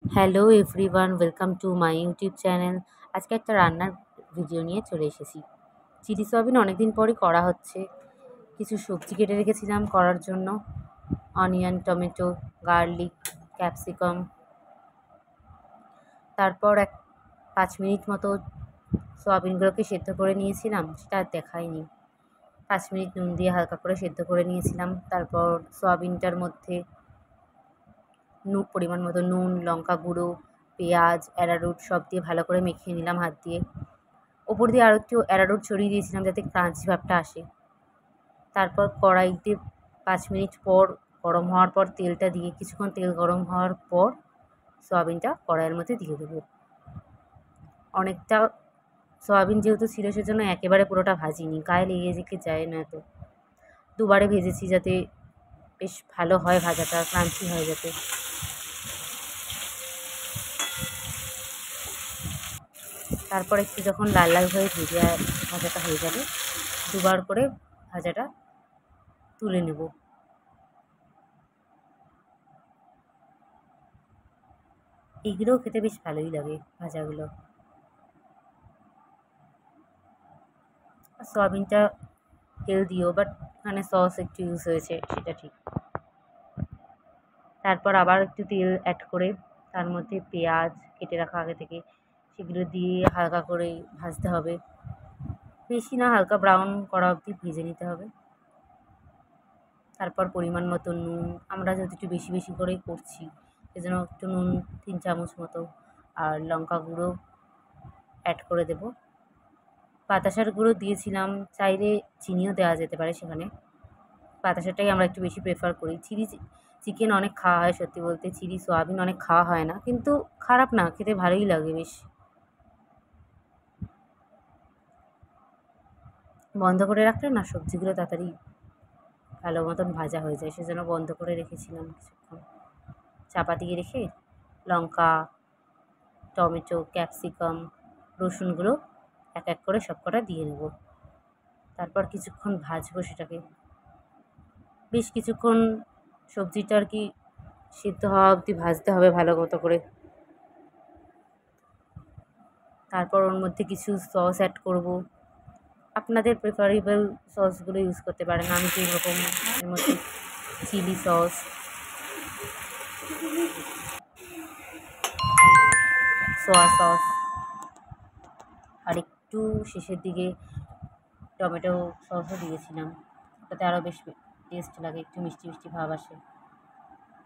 Hello everyone, welcome to my YouTube channel. আজকে একটা রান্নার ভিডিও নিয়ে চলে এসেছি। চিলি সয়াবিন অনেকদিন পরই করা হচ্ছে। কিছু সবজি কেটে রেখেছিলাম করার জন্য, অনিয়ন, টমেটো, গার্লিক, ক্যাপসিকাম। তারপর 5 মিনিট মতো সয়াবিনগুলোকে সেদ্ধ করে নিয়েছিলাম, সেটা আর দেখাইনি। 5 মিনিট নুন দিয়ে হালকা করে সেদ্ধ করে নিয়েছিলাম। তারপর সয়াবিনটার মধ্যে পরিমাণ মতো নুন, লঙ্কা গুঁড়ো, পেঁয়াজ, অ্যারারুট সব দিয়ে ভালো করে মেখে নিলাম হাত দিয়ে। ওপর দিয়ে আরও একটু অ্যারারুট ছড়িয়ে দিয়েছিলাম যাতে ক্রাঞ্চি ভাবটা আসে। তারপর কড়াইতে 5 মিনিট পর গরম হওয়ার পর তেলটা দিয়ে কিছুক্ষণ তেল গরম হওয়ার পর সয়াবিনটা কড়াইয়ের মধ্যে দিয়ে দেবো। অনেকটা সয়াবিন যেহেতু ছিল সেজন্য একেবারে পুরোটা ভাজিনি, গায়ে লেগে যায় না, তো দুবারে ভেজেছি যাতে বেশ ভালো হয় ভাজাটা, ক্রাঞ্চি হয় যাতে। তারপর একটু যখন লাল লাল হয়ে ভাজাটা হয়ে যাবে, দুবার করে ভাজাটা তুলে নেব। এগুলোও খেতে বেশ ভালোই লাগে ভাজাগুলো। সয়াবিনটা হেলদিও, বাট এখানে সস একটু ইউজ হয়েছে, সেটা ঠিক। তারপর আবার একটু তেল অ্যাড করে তার মধ্যে পেঁয়াজ কেটে রাখা আগে থেকে সেগুলো দিয়ে হালকা করে ভাজতে হবে। বেশি না, হালকা ব্রাউন করা অবধি ভেজে নিতে হবে। তারপর পরিমাণ মতো নুন, আমরা যেহেতু একটু বেশি বেশি করেই করছি সেজন্য একটু নুন 3 চামচ মতো, আর লঙ্কা গুঁড়ো অ্যাড করে দেব। বাতাসার গুঁড়ো দিয়েছিলাম, চাইলে চিনিও দেওয়া যেতে পারে সেখানে। বাতাসাটাই আমরা একটু বেশি প্রেফার করি। চিকেন অনেক খাওয়া হয়, সত্যি বলতে চিলি সয়াবিন অনেক খাওয়া হয় না, কিন্তু খারাপ না, খেতে ভালোই লাগে বেশ। বন্ধ করে রাখলে না সবজিগুলো তাড়াতাড়ি ভালো মতন ভাজা হয়ে যায়, সেজন্য বন্ধ করে রেখেছিলাম কিছুক্ষণ। চাপা দিয়ে রেখে লঙ্কা, টমেটো, ক্যাপসিকাম, রসুনগুলো এক এক করে সব কটা দিয়ে নেব। তারপর কিছুক্ষণ ভাজবো সেটাকে, বেশ কিছুক্ষণ। সবজিটা আর কি সিদ্ধ হওয়া অবধি ভাজতে হবে ভালো মতো করে। তারপর ওর মধ্যে কিছু সস অ্যাড করব। আপনাদের প্রেফারেবল সসগুলো ইউজ করতে পারেন। আমি তো এরকম এর মধ্যে চিলি সস, সোয়া সস, আর একটু শেষের দিকে টমেটো সসও দিয়েছিলাম, ওটাতে আরও বেশ টেস্ট লাগে, একটু মিষ্টি মিষ্টি ভাব আসে।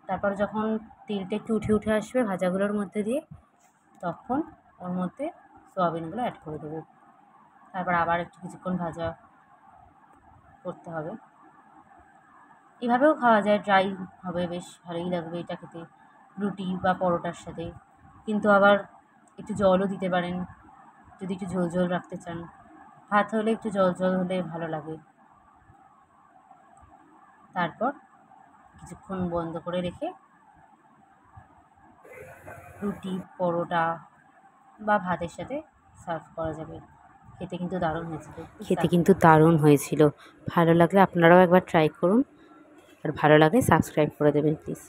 তারপর যখন তেলটা একটু উঠে উঠে আসবে ভাজাগুলোর মধ্যে দিয়ে, তখন ওর মধ্যে সোয়াবিনগুলো অ্যাড করে দেবো। তারপর আবার একটু কিছুক্ষণ ভাজা করতে হবে। এভাবেও খাওয়া যায়, ড্রাই হবে, বেশ ভালোই লাগবে এটা খেতে রুটি বা পরোটার সাথে। কিন্তু আবার একটু জলও দিতে পারেন যদি একটু ঝোল ঝোল রাখতে চান। ভাত হলে একটু জল জল হলে ভালো লাগে। তারপর কিছুক্ষণ বন্ধ করে রেখে রুটি, পরোটা বা ভাতের সাথে সার্ভ করা যাবে। খেতে কিন্তু দারুণ হয়েছিল। ভালো লাগলে আপনারাও একবার ট্রাই করুন, আর ভালো লাগলে সাবস্ক্রাইব করে দেবেন প্লিজ।